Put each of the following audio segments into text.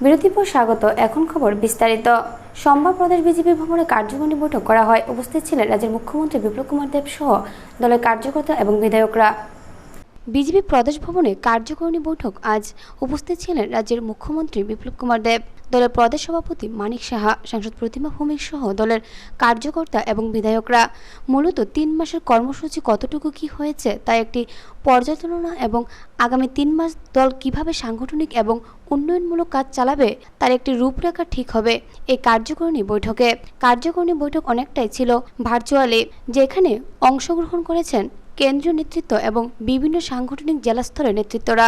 বিরতির পর স্বাগত। এখন খবর বিস্তারিত। সোমবার প্রদেশ বিজেপি ভবনে কার্যকরী বৈঠক করা হয়। উপস্থিত ছিলেন রাজ্যের মুখ্যমন্ত্রী বিপ্লব কুমার দেব সহ দলের কার্যকর্তা এবং বিধায়করা। বিজেপি প্রদেশ ভবনে কার্যকরী বৈঠক আজ উপস্থিত ছিলেন রাজ্যের মুখ্যমন্ত্রী বিপ্লব কুমার দেব, দলের প্রদেশ সভাপতি মানিক সাহা, সাংসদ প্রতিমা ভৌমিক সহ দলের কার্যকর্তা এবং বিধায়করা। মূলত 3 মাসের কর্মসূচি কতটুকু কি হয়েছে তা একটি পর্যালোচনা এবং আগামী 3 মাস দল কিভাবে সাংগঠনিক এবং উন্নয়নমূলক কাজ চালাবে তার একটি রূপরেখা ঠিক হবে এই কার্যকরী বৈঠকে। কার্যকরী বৈঠক অনেকটাই ছিল ভার্চুয়ালি, যেখানে অংশগ্রহণ করেছেন কেন্দ্রীয় নেতৃত্ব এবং বিভিন্ন সাংগঠনিক জেলা স্তরের নেতৃত্বরা।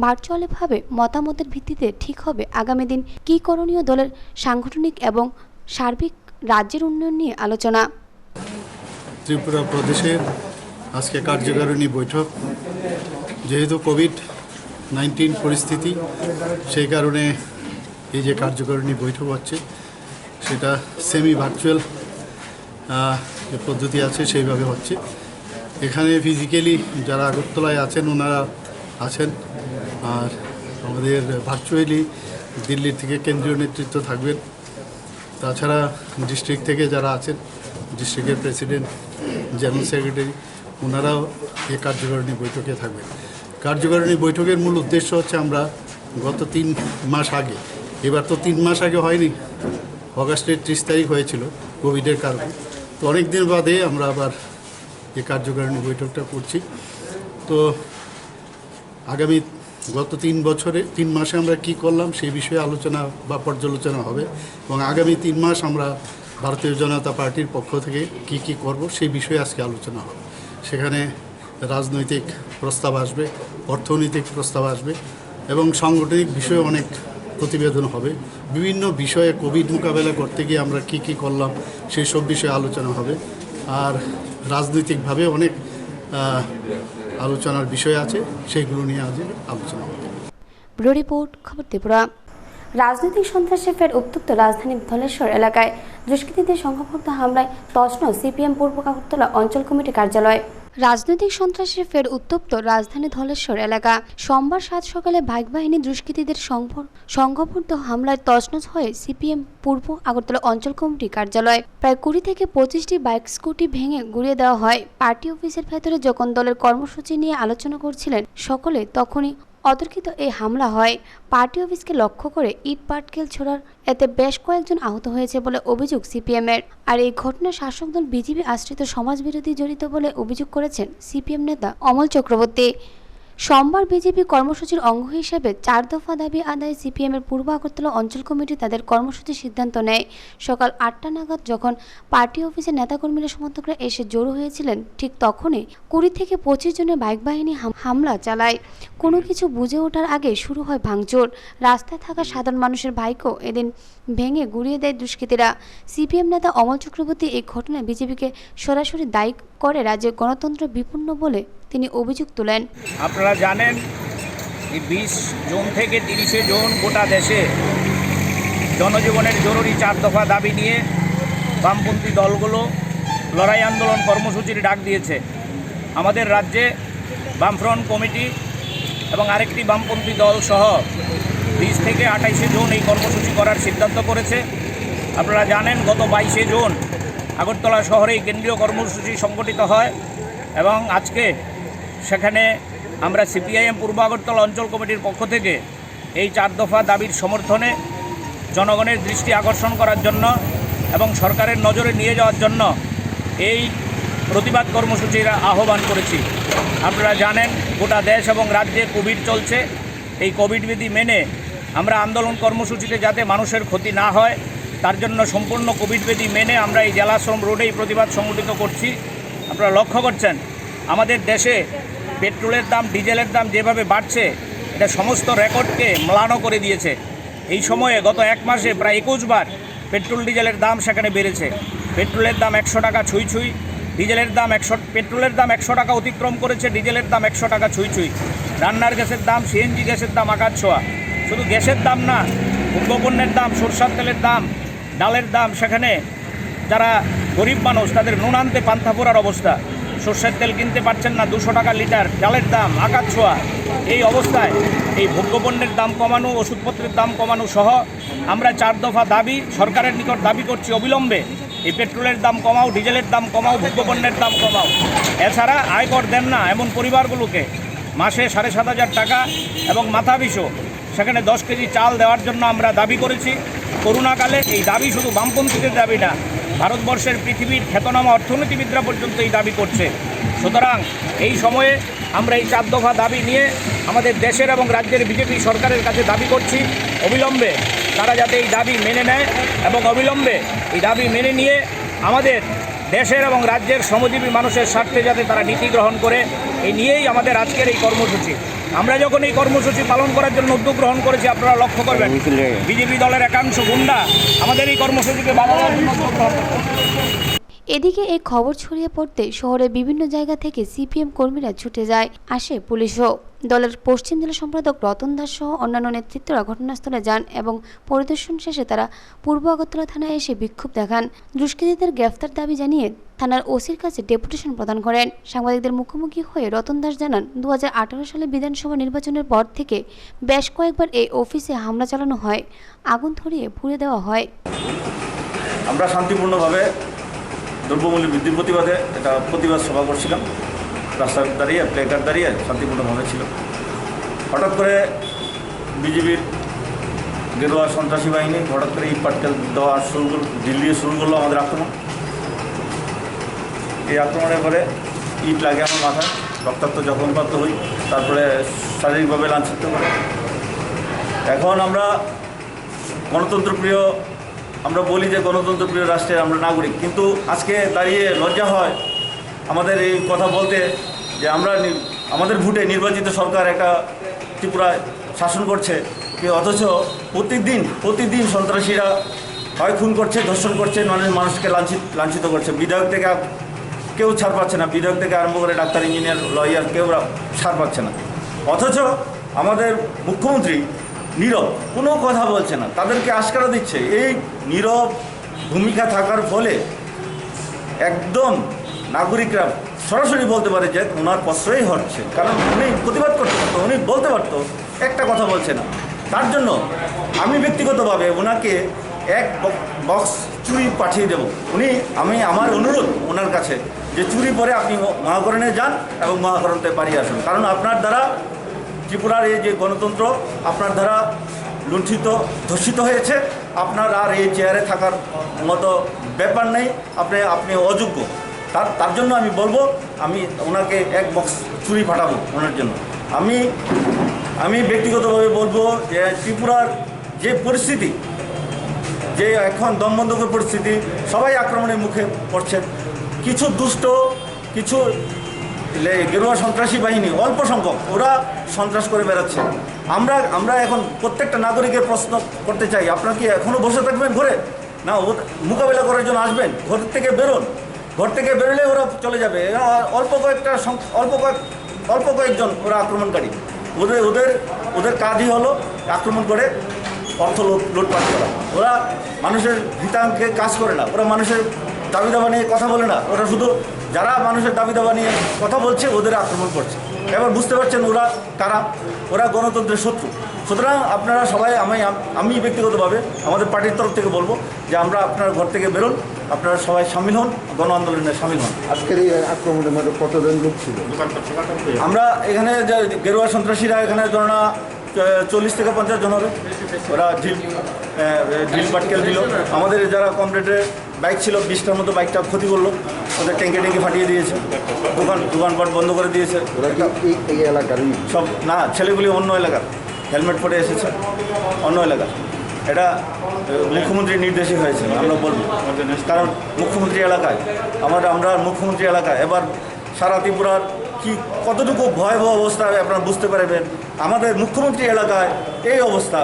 ভার্চুয়ালিভাবে মতামতের ভিত্তিতে ঠিক হবে আগামী দিন কী করণীয়, দলের সাংগঠনিক এবং সার্বিক রাজ্যের উন্নয়ন নিয়ে আলোচনা। ত্রিপুরা প্রদেশের আজকে কার্যকারিণী বৈঠক। যেহেতু কোভিড-19 পরিস্থিতি, সেই কারণে এই যে কার্যকারিণী বৈঠক হচ্ছে সেটা সেমি ভার্চুয়াল যে পদ্ধতি আছে সেইভাবে হচ্ছে। এখানে ফিজিক্যালি যারা আগরতলায় আছেন ওনারা আছেন, আর আমাদের ভার্চুয়ালি দিল্লি থেকে কেন্দ্রীয় নেতৃত্ব থাকবেন। তাছাড়া ডিস্ট্রিক্ট থেকে যারা আছেন, ডিস্ট্রিক্টের প্রেসিডেন্ট, জেনারেল সেক্রেটারি, ওনারাও এই কার্যকারিণী বৈঠকে থাকবেন। কার্যকারিণী বৈঠকের মূল উদ্দেশ্য হচ্ছে আমরা গত 3 মাস আগে, এবার তো 3 মাস আগে হয়নি, অগাস্টের 30 তারিখ হয়েছিল কোভিডের কারণে, তো অনেক দিন বাদে আমরা আবার এই কার্যকারিণী বৈঠকটা করছি। তো আগামী গত 3 মাসে আমরা কি করলাম সেই বিষয়ে আলোচনা বা পর্যালোচনা হবে, এবং আগামী 3 মাস আমরা ভারতীয় জনতা পার্টির পক্ষ থেকে কি করব সেই বিষয়ে আজকে আলোচনা হবে। সেখানে রাজনৈতিক প্রস্তাব আসবে, অর্থনৈতিক প্রস্তাব আসবে এবং সাংগঠনিক বিষয়ে অনেক প্রতিবেদন হবে। বিভিন্ন বিষয়ে কোভিড মোকাবেলা করতে গিয়ে আমরা কি করলাম সেই সব বিষয়ে আলোচনা হবে। আর রাজনৈতিকভাবে অনেক আলোচনার বিষয় আছে, সেইগুলো নিয়ে আজ আলোচনা হবে। ব্যুরো রিপোর্ট, খবর ত্রিপুরা। রাজনৈতিক সন্ত্রাসে ফের উত্তপ্ত রাজধানী ধলেশ্বর এলাকায়। দুষ্কৃতীদের সংঘবদ্ধ হামলায় তছনছ সিপিএম পূর্ব আগরতলা অঞ্চল কমিটি কার্যালয়। রাজনৈতিক সন্ত্রাসে ফের উত্তপ্ত রাজধানী ধলেশ্বর এলাকা। সোমবার 7 সকালে বাইক বাহিনী দুষ্কৃতীদের সংঘবদ্ধ হামলায় তছনছ হয়ে সিপিএম পূর্ব আগরতলা অঞ্চল কমিটি কার্যালয়। প্রায় 20 থেকে 25টি বাইক স্কুটি ভেঙে গুড়িয়ে দেওয়া হয়। পার্টি অফিসের ভেতরে যখন দলের কর্মসূচি নিয়ে আলোচনা করছিলেন সকলে, তখনই অতর্কিত এই হামলা হয়। পার্টি অফিসকে লক্ষ্য করে ইট পাটকেল ছোড়ার এতে বেশ কয়েকজন আহত হয়েছে বলে অভিযোগ সিপিএমের। আর এই ঘটনায় শাসক দল বিজেপি আশ্রিত সমাজবিরোধী জড়িত বলে অভিযোগ করেছেন সিপিএম নেতা অমল চক্রবর্তী। সোমবার বিজেপি কর্মসূচির অঙ্গ হিসেবে 4 দফা দাবি আদায়ে সিপিএমের পূর্ব আগরতলা অঞ্চল কমিটি তাদের কর্মসূচির সিদ্ধান্ত নেয়। সকাল 8টা নাগাদ যখন পার্টি অফিসে নেতাকর্মীরা সমর্থকরা এসে জড়ো হয়েছিলেন, ঠিক তখনই 20 থেকে 25 জনের বাইক বাহিনী হামলা চালায়। কোনো কিছু বুঝে ওঠার আগে শুরু হয় ভাঙচুর। রাস্তায় থাকা সাধারণ মানুষের বাইকও এদিন ভেঙে গুড়িয়ে দেয় দুষ্কৃতীরা। সিপিএম নেতা অমল চক্রবর্তী এই ঘটনায় বিজেপিকে সরাসরি দায়ী করে রাজ্যের গণতন্ত্র বিপন্ন বলে তিনি অভিযোগ তোলেন। আপনারা জানেন, এই 20 জুন থেকে 30 জুন গোটা দেশে জনজীবনের জরুরি 4 দফা দাবি নিয়ে বামপন্থী দলগুলো লড়াই আন্দোলন কর্মসূচির ডাক দিয়েছে। আমাদের রাজ্যে বামফ্রন্ট কমিটি এবং আরেকটি বামপন্থী দল সহ 20 থেকে 28 জুন এই কর্মসূচি করার সিদ্ধান্ত করেছে। আপনারা জানেন, গত 22 জুন আগরতলা শহরে কেন্দ্রীয় কর্মসূচি সংগঠিত হয় এবং আজকে সেখানে আমরা সিপিআইএম পূর্ব আগরতলা অঞ্চল কমিটির পক্ষ থেকে এই 4 দফা দাবির সমর্থনে জনগণের দৃষ্টি আকর্ষণ করার জন্য এবং সরকারের নজরে নিয়ে যাওয়ার জন্য এই প্রতিবাদ কর্মসূচির আহ্বান করেছি। আপনারা জানেন, গোটা দেশ এবং রাজ্যে কোভিড চলছে। এই কোভিড বিধি মেনে আমরা আন্দোলন কর্মসূচিতে যাতে মানুষের ক্ষতি না হয় তার জন্য সম্পূর্ণ কোভিড বিধি মেনে আমরা এই জেলাশ্রম রোডে এই প্রতিবাদ সংগঠিত করছি। আপনারা লক্ষ্য করছেন, আমাদের দেশে পেট্রোলের দাম, ডিজেলের দাম যেভাবে বাড়ছে, এটা সমস্ত রেকর্ডকে ম্লান করে দিয়েছে। এই সময়ে গত 1 মাসে প্রায় 21 বার পেট্রোল ডিজেলের দাম সেখানে বেড়েছে। পেট্রোলের দাম 100 টাকা ছুঁই, ডিজেলের দাম পেট্রোলের দাম 100 টাকা অতিক্রম করেছে, ডিজেলের দাম 100 টাকা ছুঁই। রান্নার গ্যাসের দাম, সিএনজি গ্যাসের দাম আকাশ ছোঁয়া। শুধু গ্যাসের দাম না, ভোগ্যপণ্যের দাম, সরষের তেলের দাম, ডালের দাম, সেখানে যারা গরিব মানুষ তাদের নুন আনতে পান্থা পোড়ার অবস্থা। সর্ষের তেল কিনতে পারছেন না, 200 টাকা লিটার, ডালের দাম আকাশ ছোঁয়া। এই অবস্থায় এই ভোগ্যপণ্যের দাম কমানো, ওষুধপত্রের দাম কমানো সহ আমরা 4 দফা দাবি সরকারের নিকট দাবি করছি অবিলম্বে এই পেট্রোলের দাম কমাও, ডিজেলের দাম কমাও, ভোগ্যপণ্যের দাম কমাও। এছাড়া আয়কর দেন না এমন পরিবারগুলোকে মাসে 7,500 টাকা এবং মাথা পিছু সেখানে 10 কেজি চাল দেওয়ার জন্য আমরা দাবি করেছি। করোনাকালে এই দাবি শুধু বামপন্থীদের দাবি না, ভারতবর্ষের পৃথিবীর খ্যাতনামা অর্থনীতিবিদরা পর্যন্ত এই দাবি করছে। সুতরাং এই সময়ে আমরা এই 4 দফা দাবি নিয়ে আমাদের দেশের এবং রাজ্যের বিজেপি সরকারের কাছে দাবি করছি অবিলম্বে তারা যাতে এই দাবি মেনে নেয় এবং অবিলম্বে এই দাবি মেনে নিয়ে আমাদের দেশের এবং রাজ্যের শ্রমজীবী মানুষের স্বার্থে যাতে তারা নীতি গ্রহণ করে, এই নিয়েই আমাদের আজকের এই কর্মসূচি। আমরা যখন এই কর্মসূচি পালন করার জন্য উদ্যোগ গ্রহণ করেছি, আপনারা লক্ষ্য করবেন বিজেপি দলের একাংশ গুন্ডা আমাদের এই কর্মসূচিকে বাধা দেওয়ার জন্য উদ্যোগ গ্রহণ করে। এদিকে এই খবর ছড়িয়ে পড়তে শহরের বিভিন্ন জায়গা থেকে সিপিএম কর্মীরা ছুটে যায়, আসে পুলিশও। দলের পশ্চিম জেলা সম্পাদক রতন দাস সহ অন্যান্য নেতৃত্বরা ঘটনাস্থলে যান এবং পরিদর্শন শেষে তারা পূর্ব আগরতলা থানায় এসে বিক্ষোভ দেখান। দুষ্কৃতীদের গ্রেফতার দাবি জানিয়ে থানার ওসির কাছে ডেপুটেশন প্রদান করেন। সাংবাদিকদের মুখোমুখি হয়ে রতন দাস জানান, 2018 সালে বিধানসভা নির্বাচনের পর থেকে বেশ কয়েকবার এই অফিসে হামলা চালানো হয়, আগুন ধরিয়ে পুড়ে দেওয়া হয়। আমরা শান্তিপূর্ণভাবে দ্রব্যমূল্য বৃদ্ধির প্রতিবাদে একটা প্রতিবাদ সভা করছিলাম, রাস্তায় দাঁড়িয়ে প্লেকার্ড দাঁড়িয়ে শান্তিপূর্ণভাবে ছিল। হঠাৎ করে বিজেপির গেরুয়া সন্ত্রাসী বাহিনী হঠাৎ করে ইট পাটকেল দেওয়া শুরু করল, দিল্লি শুরু করলো আমাদের আক্রমণ। এই আক্রমণের পরে ইট লাগে আমার মাথায়, রক্তাক্ত জখমপ্রাপ্ত হই, তারপরে শারীরিকভাবে লাঞ্ছিত করে। এখন আমরা গণতন্ত্রপ্রিয়, আমরা বলি যে গণতন্ত্রপ্রিয় রাষ্ট্রের আমরা নাগরিক, কিন্তু আজকে দাঁড়িয়ে লজ্জা হয় আমাদের এই কথা বলতে যে আমরা আমাদের ভোটে নির্বাচিত সরকার একটা ত্রিপুরায় শাসন করছে, অথচ প্রতিদিন সন্ত্রাসীরা হয় খুন করছে, ধর্ষণ করছে, মানুষকে লাঞ্ছিত করছে। বিধায়ক থেকে কেউ ছাড় পাচ্ছে না, বিধায়ক থেকে আরম্ভ করে ডাক্তার, ইঞ্জিনিয়ার, লয়ার কেউ ছাড় পাচ্ছে না। অথচ আমাদের মুখ্যমন্ত্রী নীরব, কোনো কথা বলছে না, তাদেরকে আশকারা দিচ্ছে। এই নীরব ভূমিকা থাকার ফলে একদম নাগরিকরা সরাসরি বলতে পারে যে ওনার প্রশ্রয় হচ্ছে, কারণ উনি প্রতিবাদ করতে পারতো, উনি বলতে পারতো, একটা কথা বলছে না। তার জন্য আমি ব্যক্তিগতভাবে ওনাকে এক বক্স চুড়ি পাঠিয়ে দেব। আমার অনুরোধ ওনার কাছে যে চুরি পরে আপনি মহাকরণে যান এবং মহাকরণতে পারিয়ে আসুন, কারণ আপনার দ্বারা ত্রিপুরার এই যে গণতন্ত্র আপনার দ্বারা লুণ্ঠিত, ধর্ষিত হয়েছে। আপনার আর এই চেয়ারে থাকার মতো ব্যাপার নেই, আপনি অযোগ্য। তার জন্য আমি বলবো, আমি ওনাকে এক বক্স চুরি পাঠাবো ওনার জন্য। আমি ব্যক্তিগতভাবে বলবো যে ত্রিপুরার যে পরিস্থিতি, যে এখন দমবন্ধকর পরিস্থিতি, সবাই আক্রমণের মুখে পড়ছেন। কিছু দুষ্ট, কিছু গেরুয়া সন্ত্রাসী বাহিনী অল্প সংখ্যক, ওরা সন্ত্রাস করে বেড়াচ্ছে। আমরা এখন প্রত্যেকটা নাগরিকের প্রশ্ন করতে চাই, আপনারা কি এখনও বসে থাকবেন ঘরে? না, মোকাবেলা করার জন্য আসবেন, ঘর থেকে বেরোন। ঘর থেকে বেরোলে ওরা চলে যাবে। অল্প কয়েকজন ওরা আক্রমণকারী, ওদের কাজই হলো আক্রমণ করে অর্থ লুটপাট করা। ওরা মানুষের হিতাঙ্কে কাজ করে না, ওরা মানুষের দাবি দাবা নিয়ে কথা বলে না, ওরা শুধু যারা মানুষের দাবি দাবা নিয়ে কথা বলছে ওদের আক্রমণ করছে। এবার বুঝতে পারছেন ওরা কারা, ওরা গণতন্ত্রের শত্রু। সুতরাং আপনারা সবাই, আমি ব্যক্তিগতভাবে আমাদের পার্টির তরফ থেকে বলবো যে আপনারা ঘর থেকে বেরোন, আপনারা সবাই সামিল হন, গণ আন্দোলনে সামিল হন। আজকের এই আক্রমণের মধ্যে কতজন লোক ছিল? আমরা এখানে যে গেরুয়া সন্ত্রাসীরা এখানে ধরনা 40 থেকে 50 জন হবে। ওরা ঢিল পাটকেল দিল, আমাদের যারা কমরেডের বাইক ছিল 20টার মতো বাইকটা ক্ষতি করলো, ওদের ট্যাঙ্কে ফাটিয়ে দিয়েছে, দোকানপাট বন্ধ করে দিয়েছে। ওরা কি এই এলাকারই? সব না, ছেলেগুলি অন্য এলাকার, হেলমেট পরে এসেছে অন্য এলাকার। এটা মুখ্যমন্ত্রীর নির্দেশই হয়েছে, আমরা বলবো, কারণ মুখ্যমন্ত্রী এলাকায় আমরা মুখ্যমন্ত্রী এলাকায় এবার সারা ত্রিপুরার কি কতটুকু ভয়াবহ অবস্থা আপনারা বুঝতে পারবেন। আমাদের মুখ্যমন্ত্রী এলাকায় এই অবস্থা,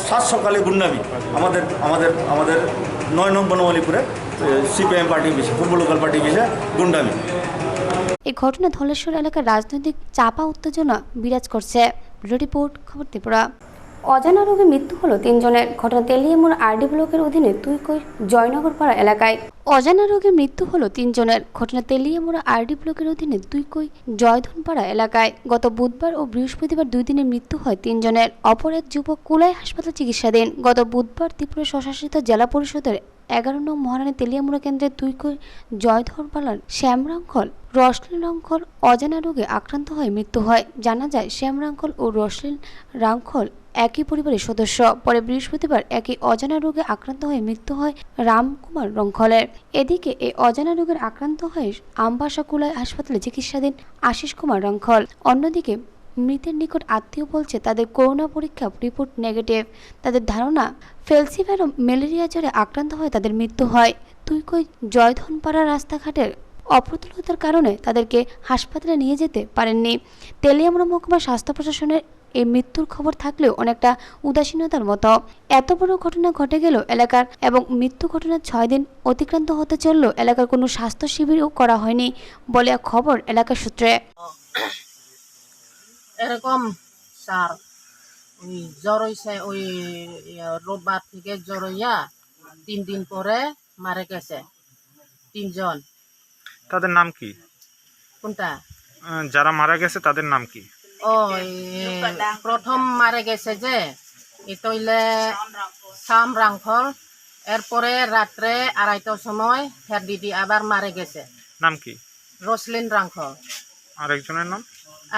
সাত সকালে গুন্ডামি। আমাদের 9 নং বনমালীপুরে সিপিএম পার্টি অফিসে, পূর্ব লোকাল পার্টি অফিসে গুন্ডামি। এই ঘটনা ধলেশ্বর এলাকার রাজনৈতিক চাপা উত্তেজনা বিরাজ করছে। রিপোর্ট, খবর ত্রিপুরা। অজানা রোগে মৃত্যু হলো 3 জনের। ঘটনা তেলিয়ামুড়া আরডি ব্লকের অধীনে তুইকই জয়নগর পাড়া এলাকায়। অজানা রোগে মৃত্যু হলো 3 জনের। ঘটনা তেলিয়ামুড়া আরডি ব্লকের অধীনে তুইকই জয়ধনপাড়া এলাকায়। গত বুধবার ও বৃহস্পতিবার 2 দিনে মৃত্যু হয় 3 জনের। অপর এক যুবক কুলাই হাসপাতালে চিকিৎসাধীন। গত বুধবার ত্রিপুরা স্বশাসিত জেলা পরিষদের 11 নং মহারানী তেলিয়ামুড়া কেন্দ্রের তুইকই জয়ধরপাড়ার শ্যামরাঙ্খল রসলিন রাঙ্খল অজানা রোগে আক্রান্ত হয়ে মৃত্যু হয়। জানা যায় শ্যামরাঙ্খল ও রসলিন রাঙ্খল একই পরিবারের সদস্য। পরে বৃহস্পতিবার একই অজানা রোগে আক্রান্ত হয়ে মৃত্যু হয় রামকুমার রঙ্খলের। এদিকে এই অজানা রোগের আক্রান্ত হয়ে আমবাসা কুলাই হাসপাতালে চিকিৎসাধীন আশিস কুমার রঙ্খল। অন্যদিকে মৃতের নিকট আত্মীয় বলছে তাদের করোনা পরীক্ষা রিপোর্ট নেগেটিভ। তাদের ধারণা ফেলসিভার ও ম্যালেরিয়া জ্বরে আক্রান্ত হয়ে তাদের মৃত্যু হয়। তুইকই জয়ধনপাড়া রাস্তাঘাটের অপ্রতুলতার কারণে তাদেরকে হাসপাতালে নিয়ে যেতে পারেননি। তেলিয়ামুড়া মহকুমা স্বাস্থ্য প্রশাসনের এই মৃত্যুর খবর থাকলেও অনেকটা উদাসীনতার মতো। এত বড় ঘটনা ঘটে গেল এলাকার এবং মৃত্যু ঘটনার 6 দিন অতিক্রান্ত হতে চলল এলাকার কোনো স্বাস্থ্য শিবিরও করা হয়নি বলে খবর এলাকার সূত্রে। এরকম স্যার ওই জ্বর হয়েছে, ওই রোববার থেকে জ্বর হইয়া 3 দিন পরে মারা গেছে 3 জন। তাদের নাম কি? কোনটা? যারা মারা গেছে তাদের নাম কি? ও প্রথম মারা গেছে যে এটা হইলে শাম রাঙ্খল। এরপরে রাত্রে 2:30টার সময় ফের দিদি আবার মারা গেছে। নাম কি? রসলিন রাঙ্খল। আর একজনের নাম?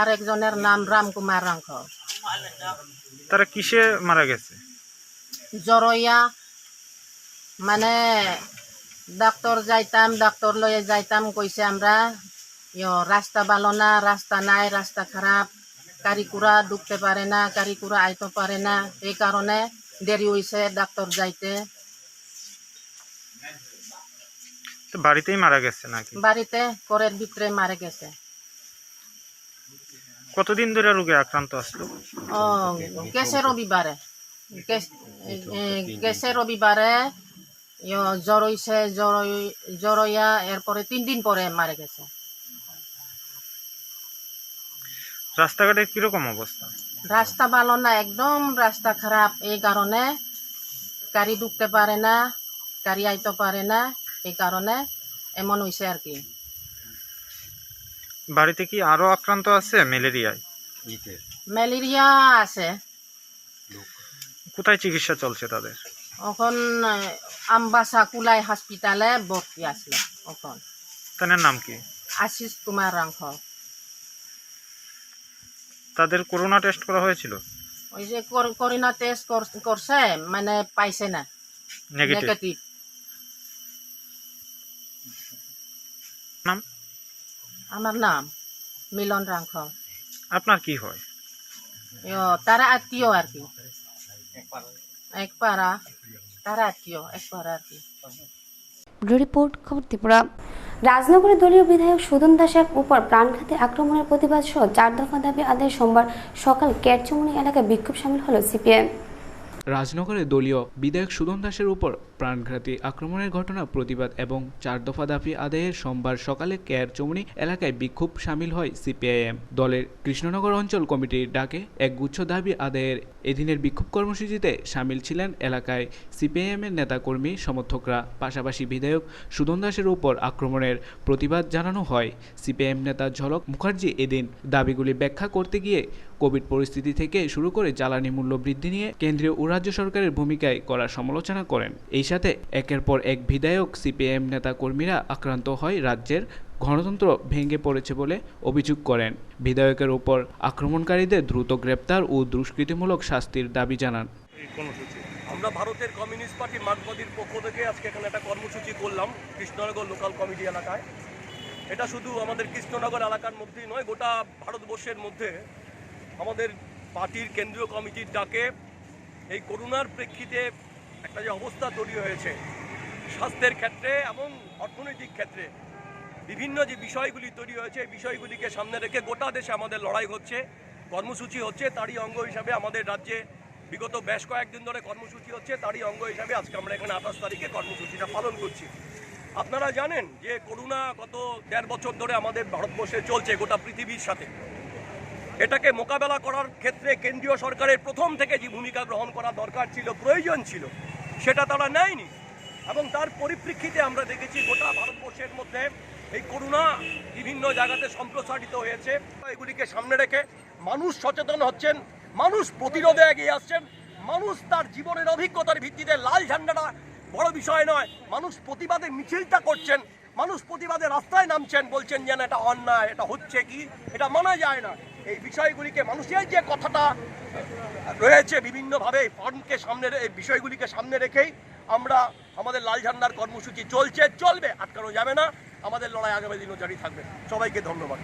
আর একজনের নাম রামকুমার রাঙ্খল। তারা কিসে মারা গেছে? জ্বরইয়া মানে ডাক্তার যাইতাম, ডাক্তার লয়ে যাইতাম, কইছে আমরা রাস্তা ভালো না, রাস্তা নাই, রাস্তা খারাপ, গাড়িকুড়া ঢুকতে পারে না, গাড়িকুড়া আইতে পারে না, এই কারণে দেরি হয়েছে ডাক্তার যাইতে। তো বাড়িতেই মারা গেছে নাকি? বাড়িতে ঘরের ভিতরে মারা গেছে। কতদিন ধরে রোগে আক্রান্ত আসলো? ও গেছে রবিবারে, গেছে রবিবারে জ্বর হয়েছে, জ্বর হইয়া এরপরে 3 দিন পরে মারা গেছে। রাস্তাঘাটের কিরকম অবস্থা? রাস্তা ভালো না, একদম রাস্তা খারাপ, এই কারণে গাড়ি ঢুকতে পারে না, গাড়ি আইতে পারে না, এই কারণে এমন হয়েছে আর কি। বাড়িতে কি আরো আক্রান্ত আছে ম্যালেরিয়ায়? ম্যালেরিয়া আছে। কোথায় চিকিৎসা চলছে তাদের? এখন আমবাসা কুলাই হসপিটালে ভর্তি আসলে। এখন তাদের নাম কি? আশিস কুমার রাঙ্খল। তাদের করোনা টেস্ট করা হয়েছিল? ওই যে করোনা টেস্ট করছে, মানে পাইছে না, নেগেটিভ। নেগেটিভ। নাম? আমার নাম মিলন রাঙ্খল। আপনার কি হয়? তারা আত্মীয় আর কি, এক পাড়া, তারা আত্মীয় এক পাড়া আর কি। রিপোর্ট খবর ত্রিপুরা। রাজনগরের দলীয় বিধায়ক সুদন দাসের উপর প্রাণঘাতী আক্রমণের প্রতিবাদ সহ 4 দফা দাবি আদায়ে সোমবার সকাল কেরচুমনি এলাকায় বিক্ষোভ সামিল হল সিপিএম। রাজনগরে দলীয় বিধায়ক সুদন দাসের উপর প্রাণঘাতী আক্রমণের ঘটনা প্রতিবাদ এবং 4 দফা দাবি আদায়ের সোমবার সকালে কেরচুমনি এলাকায় বিক্ষোভ সামিল হয় সিপিআইএম দলের কৃষ্ণনগর অঞ্চল কমিটির ডাকে একগুচ্ছ দাবি আদায়ের এদিনের বিক্ষোভ কর্মসূচিতে সামিল ছিলেন এলাকায় সিপিআইএমের নেতাকর্মী সমর্থকরা। পাশাপাশি বিধায়ক সুদন দাসের উপর আক্রমণের প্রতিবাদ জানানো হয়। সিপিআইএম নেতা ঝলক মুখার্জি এদিন দাবিগুলি ব্যাখ্যা করতে গিয়ে কোভিড পরিস্থিতি থেকে শুরু করে জ্বালানি মূল্য বৃদ্ধি নিয়ে কেন্দ্রীয় ও রাজ্য সরকারের ভূমিকায় করার সমালোচনা করেন। এই সাথে একের পর এক বিধায়ক সিপিএম নেতা কর্মীরা আক্রান্ত হয় রাজ্যের গণতন্ত্র ভেঙে পড়েছে বলে অভিযোগ করেন। বিধায়কের উপর আক্রমণকারীদের দ্রুত গ্রেপ্তার ও দুষ্কৃতিমূলক শাস্তির দাবি জানান। আমরা ভারতের কমিউনিস্ট পার্টি মার্কবাদীর পক্ষ থেকে আজকে এখানে একটা কর্মসূচি করলাম কৃষ্ণনগর লোকাল কমিটি এলাকায়। এটা শুধু আমাদের কৃষ্ণনগর এলাকার মধ্যেই নয়, গোটা ভারতবর্ষের মধ্যে আমাদের পার্টির কেন্দ্রীয় কমিটির ডাকে এই করোনার প্রেক্ষিতে একটা যে অবস্থা তৈরি হয়েছে স্বাস্থ্যের ক্ষেত্রে এবং অর্থনৈতিক ক্ষেত্রে বিভিন্ন যে বিষয়গুলি তৈরি হয়েছে এই বিষয়গুলিকে সামনে রেখে গোটা দেশে আমাদের লড়াই হচ্ছে, কর্মসূচি হচ্ছে। তারই অঙ্গ হিসাবে আমাদের রাজ্যে বিগত বেশ কয়েকদিন ধরে কর্মসূচি হচ্ছে, তারই অঙ্গ হিসাবে আজকে আমরা এখানে 28 তারিখে কর্মসূচিটা পালন করছি। আপনারা জানেন যে করোনা গত 1.5 বছর ধরে আমাদের ভারতবর্ষে চলছে গোটা পৃথিবীর সাথে। এটাকে মোকাবেলা করার ক্ষেত্রে কেন্দ্রীয় সরকারের প্রথম থেকে যে ভূমিকা গ্রহণ করা দরকার ছিল, প্রয়োজন ছিল, সেটা তারা নেয়নি। এবং তার পরিপ্রেক্ষিতে আমরা দেখেছি গোটা ভারতবর্ষের মধ্যে এই করোনা বিভিন্ন জায়গাতে সম্প্রসারিত হয়েছে। এগুলিকে সামনে রেখে মানুষ সচেতন হচ্ছেন, মানুষ প্রতিরোধে এগিয়ে আসছেন, মানুষ তার জীবনের অভিজ্ঞতার ভিত্তিতে লাল ঝান্ডাটা বড় বিষয় নয়, মানুষ প্রতিবাদে মিছিলটা করছেন, মানুষ প্রতিবাদে রাস্তায় নামছেন, বলছেন যেন এটা অন্যায়, এটা হচ্ছে কি, এটা মানা যায় না। এই বিষয়গুলিকে মানুষের যে কথাটা রয়েছে বিভিন্নভাবে ফ্রন্টকে সামনে, এই বিষয়গুলিকে সামনে রেখেই আমরা আমাদের লাল ঝান্ডার কর্মসূচি চলবে, আটকানো যাবে না। আমাদের লড়াই আগামী দিনও জারি থাকবে। সবাইকে ধন্যবাদ।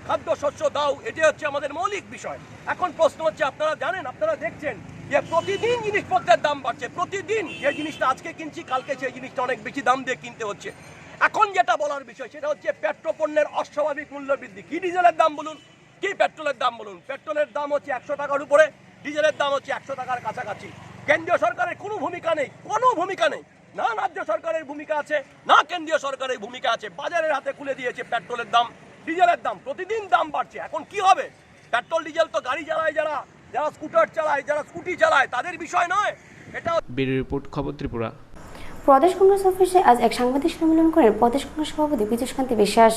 খাদ্যশস্য দাও, এটি হচ্ছে আমাদের মৌলিক বিষয়। এখন প্রশ্ন হচ্ছে, আপনারা জানেন, আপনারা দেখছেন যে প্রতিদিন জিনিসপত্রের দাম বাড়ছে। প্রতিদিন যে জিনিসটা আজকে কিনছি, কালকে সেই জিনিসটা অনেক বেশি দাম দিয়ে কিনতে হচ্ছে। এখন যেটা বলার বিষয় সেটা হচ্ছে পেট্রোপণ্যের অস্বাভাবিক মূল্য বৃদ্ধি। কি ডিজেলের দাম বলুন, কি পেট্রোলের দাম বলুন। পেট্রোলের দাম হচ্ছে 100 টাকার উপরে, ডিজেলের দাম হচ্ছে 100 টাকার কাছাকাছি। কেন্দ্রীয় সরকারের কোনো ভূমিকা নেই, কোনো ভূমিকা নেই, না রাজ্য সরকারের ভূমিকা আছে, না কেন্দ্রীয় সরকারের ভূমিকা আছে। বাজারের হাতে খুলে দিয়েছে পেট্রোলের দাম, ডিজেলের দাম, প্রতিদিন দাম বাড়ছে। এখন কি হবে? পেট্রোল ডিজেল তো গাড়ি চালায়, যারা স্কুটার চালায়, যারা স্কুটি চালায়, তাদের বিষয় নয় এটা। ব্যুরো রিপোর্ট, খবর ত্রিপুরা। প্রদেশ কংগ্রেস অফিসে আজ এক সাংবাদিক সম্মেলন করেন প্রদেশ কংগ্রেস সভাপতি পীযূষকান্তি বিশ্বাস।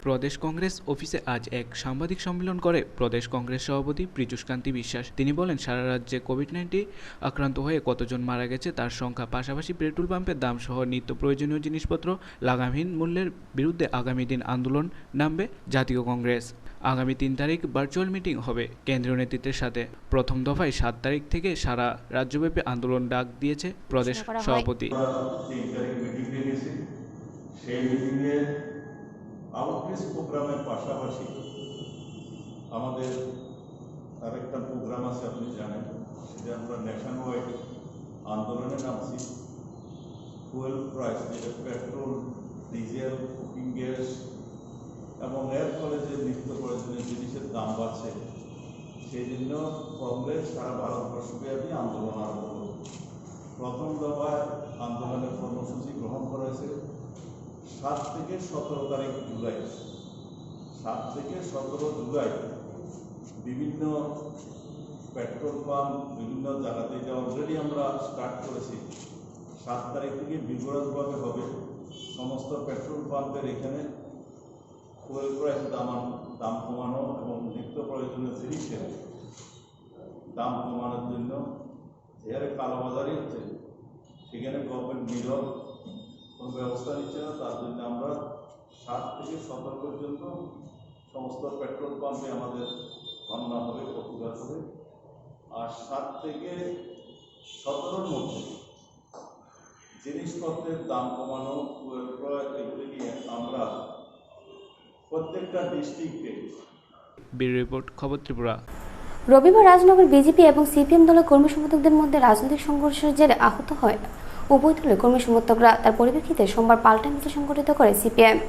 প্রদেশ কংগ্রেস অফিসে আজ এক সাংবাদিক সম্মেলন করে প্রদেশ কংগ্রেস সভাপতি পীযূষকান্তি বিশ্বাস। তিনি বলেন, সারা রাজ্যে কোভিড-19 আক্রান্ত হয়ে কতজন মারা গেছে তার সংখ্যা, পাশাপাশি পেট্রোল পাম্পের দাম সহ নিত্য প্রয়োজনীয় জিনিসপত্র লাগামহীন মূল্যের বিরুদ্ধে আগামী দিন আন্দোলন নামবে জাতীয় কংগ্রেস। আগামী 3 তারিখ ভার্চুয়াল মিটিং হবে কেন্দ্রীয় নেতৃত্বের সাথে। প্রথম দফায় 7 তারিখ থেকে সারা রাজ্যব্যাপী আন্দোলন ডাক দিয়েছে প্রদেশ সভাপতি। আউটরিচ প্রোগ্রামের পাশাপাশি আমাদের আরেকটা প্রোগ্রাম আছে, আপনি জানেন, সেটা আমরা ন্যাশন ওয়াইড আন্দোলনে নামছি। ফুয়েল প্রাইস, যেটা পেট্রোল, ডিজেল, কুকিং গ্যাস এবং এর ফলে যে নিত্য প্রয়োজনীয় জিনিসের দাম বাড়ছে, সেই জন্য কংগ্রেস সারা ভারতবর্ষব্যাপী আন্দোলন আরম্ভ করবে। প্রথম দফায় আন্দোলনের কর্মসূচি গ্রহণ করা হয়েছে 7 থেকে 17 তারিখ জুলাই। 7 থেকে 17 জুলাই বিভিন্ন পেট্রোল পাম্প, বিভিন্ন জায়গাতে এটা অলরেডি আমরা স্টার্ট করেছি। 7 তারিখ থেকে বিগড়ভাবে হবে সমস্ত পেট্রোল পাম্পের এখানে ফুয়েল প্রাইস দাম কমানো এবং নিত্য প্রয়োজনীয় জিনিসের দাম কমানোর জন্য যে হারে কালোবাজারি হচ্ছে, সেখানে গভর্নমেন্ট নীরব কোনো ব্যবস্থা নিচ্ছে না। তার জন্য আমরা 7 থেকে 17 পর্যন্ত সমস্ত পেট্রোল পাম্পে আমাদের ধর্ণা হবে, প্রতিবাদ হবে। আর 7 থেকে 17-র মধ্যে জিনিসপত্রের দাম কমানো, এগুলি নিয়ে আমরা প্রত্যেকটা ডিস্ট্রিক্টে। ব্যুরো রিপোর্ট, খবর ত্রিপুরা। রবিবার রাজনগর বিজেপি এবং সিপিএম দলের কর্মী সমর্থকদের মধ্যে রাজনৈতিক সংঘর্ষের জেরে আহত হয় উভয় দলের কর্মী সমর্থকরা। তার পরিপ্রেক্ষিতে সোমবার পাল্টা মিছিল সংগঠিত করে সিপিএম।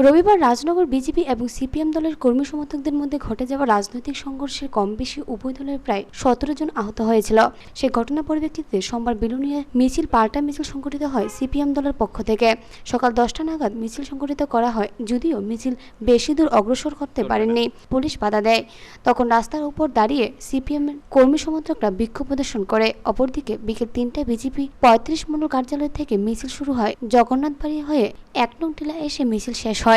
রবিবার রাজনগর বিজেপি এবং সিপিএম দলের কর্মী সমর্থকদের মধ্যে ঘটে যাওয়া রাজনৈতিক সংঘর্ষের কম বেশি উভয় দলের প্রায় 17 জন আহত হয়েছিল। সেই ঘটনার পরিপ্রেক্ষিতে সোমবার বিলুনিয়া মিছিল, পাল্টা মিছিল সংগঠিত হয় সিপিএম দলের পক্ষ থেকে। সকাল 10টা নাগাদ মিছিল সংগঠিত করা হয়, যদিও মিছিল বেশি দূর অগ্রসর করতে পারেননি, পুলিশ বাধা দেয়। তখন রাস্তার উপর দাঁড়িয়ে সিপিএম কর্মী সমর্থকরা বিক্ষোভ প্রদর্শন করে। অপরদিকে বিকেল 3টায় বিজেপি 35 মণ্ডল কার্যালয় থেকে মিছিল শুরু হয়। জগন্নাথবাড়ি হয়ে 1 নং টিলা এসে মিছিল শেষ হয়।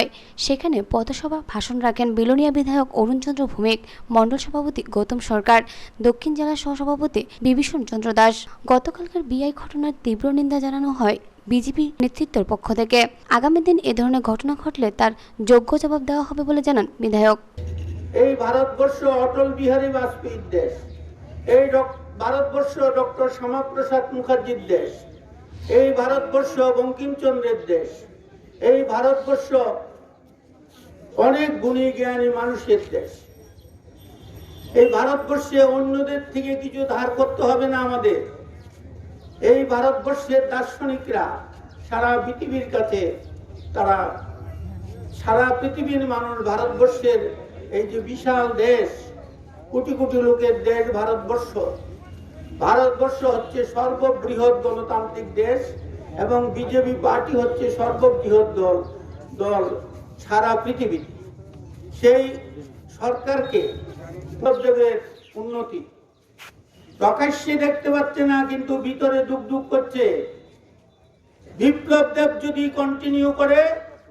সেখানে পথসভা ভাষণ রাখেন বিলোনিয়া বিধায়ক অরুণচন্দ্র ভৌমিক, মণ্ডল সভাপতি গৌতম সরকার, দক্ষিণ জেলা সহসভাপতি বিভীষণ চন্দ্র দাস। গতকালকার বিআই ঘটনার তীব্র নিন্দা জানানো হয় বিজেপি নেতৃত্বের পক্ষ থেকে। আগামী দিন এ ধরনের ঘটনা ঘটলে তার যোগ্য জবাব দেওয়া হবে বলে জানান বিধায়ক। এই ভারতবর্ষ অটল বিহারী বাজপেয়ীর দেশ, এই ভারতবর্ষ ডক্টর শ্যামাপ্রসাদ মুখার্জির দেশ, এই ভারতবর্ষ বঙ্কিমচন্দ্রের দেশ, এই ভারতবর্ষ অনেক গুণী জ্ঞানী মানুষের দেশ। এই ভারতবর্ষে অন্যদের থেকে কিছু ধার করতে হবে না আমাদের। এই ভারতবর্ষের দার্শনিকরা সারা পৃথিবীর কাছে, তারা সারা পৃথিবীর মানুষ ভারতবর্ষের এই যে বিশাল দেশ, কোটি কোটি লোকের দেশ ভারতবর্ষ, ভারতবর্ষ হচ্ছে সর্ববৃহৎ গণতান্ত্রিক দেশ এবং বিজেপি পার্টি হচ্ছে সর্ববৃহৎ দল সারা পৃথিবীতে। সেই সরকারকে বিপ্লব দেবের উন্নতি প্রকাশ্যে দেখতে পাচ্ছে না, কিন্তু ভিতরে দুঃখ দুঃখ করছে। বিপ্লব দেব যদি কন্টিনিউ করে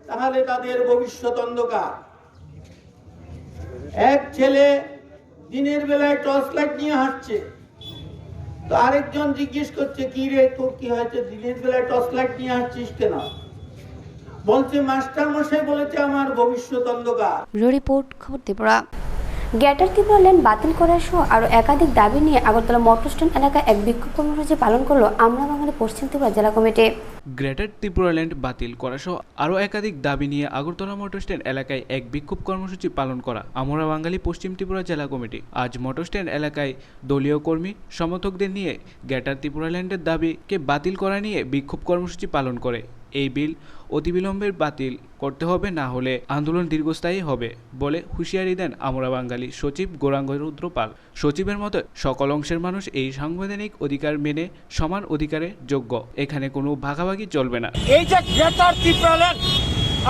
তাহলে তাদের ভবিষ্যৎ অন্ধকার। এক ছেলে দিনের বেলায় টর্চ লাইট নিয়ে হাঁটছে, তো আরেকজন জিজ্ঞেস করছে, কি রে তোর কি হয়েছে, দিনের বেলায় টর্চ লাইট নিয়ে হাঁটছিস কেন? বলছে মাস্টার মশাই বলেছে আমার ভবিষ্যৎ অন্ধকার। রিপোর্ট খবর ত্রিপুরা। গ্রেটার ত্রিপুরা ল্যান্ড বাতিল করা সহ আরও একাধিক দাবি নিয়ে আগরতলা মোটর স্ট্যান্ড এলাকায় এক বিক্ষোভ কর্মসূচি পালন করলো আমরা বাঙালি পশ্চিম ত্রিপুরা জেলা কমিটি। গ্রেটার ত্রিপুরা ল্যান্ড বাতিল করা সহ আরও একাধিক দাবি নিয়ে আগরতলা মোটর স্ট্যান্ড এলাকায় এক বিক্ষোভ কর্মসূচি পালন করা আমরা বাঙালি পশ্চিম ত্রিপুরা জেলা কমিটি আজ মোটর স্ট্যান্ড এলাকায় দলীয় কর্মী সমর্থকদের নিয়ে গ্রেটার ত্রিপুরা ল্যান্ডের দাবিকে বাতিল করা নিয়ে বিক্ষোভ কর্মসূচি পালন করে। এই বিল অতিবিলম্বে বাতিল করতে হবে, না হলে আন্দোলন দীর্ঘস্থায়ী হবে বলে হুঁশিয়ারি দেন আমরা বাঙালি সচিব গৌরাঙ্গ রুদ্র পাল। সচিবের মতো সকল অংশের মানুষ এই সাংবিধানিক অধিকার মেনে সমান অধিকারে যোগ্য, এখানে কোনো ভাগাভাগি চলবে না। এই যে গ্রেটার ত্রিপুরা ল্যান্ড,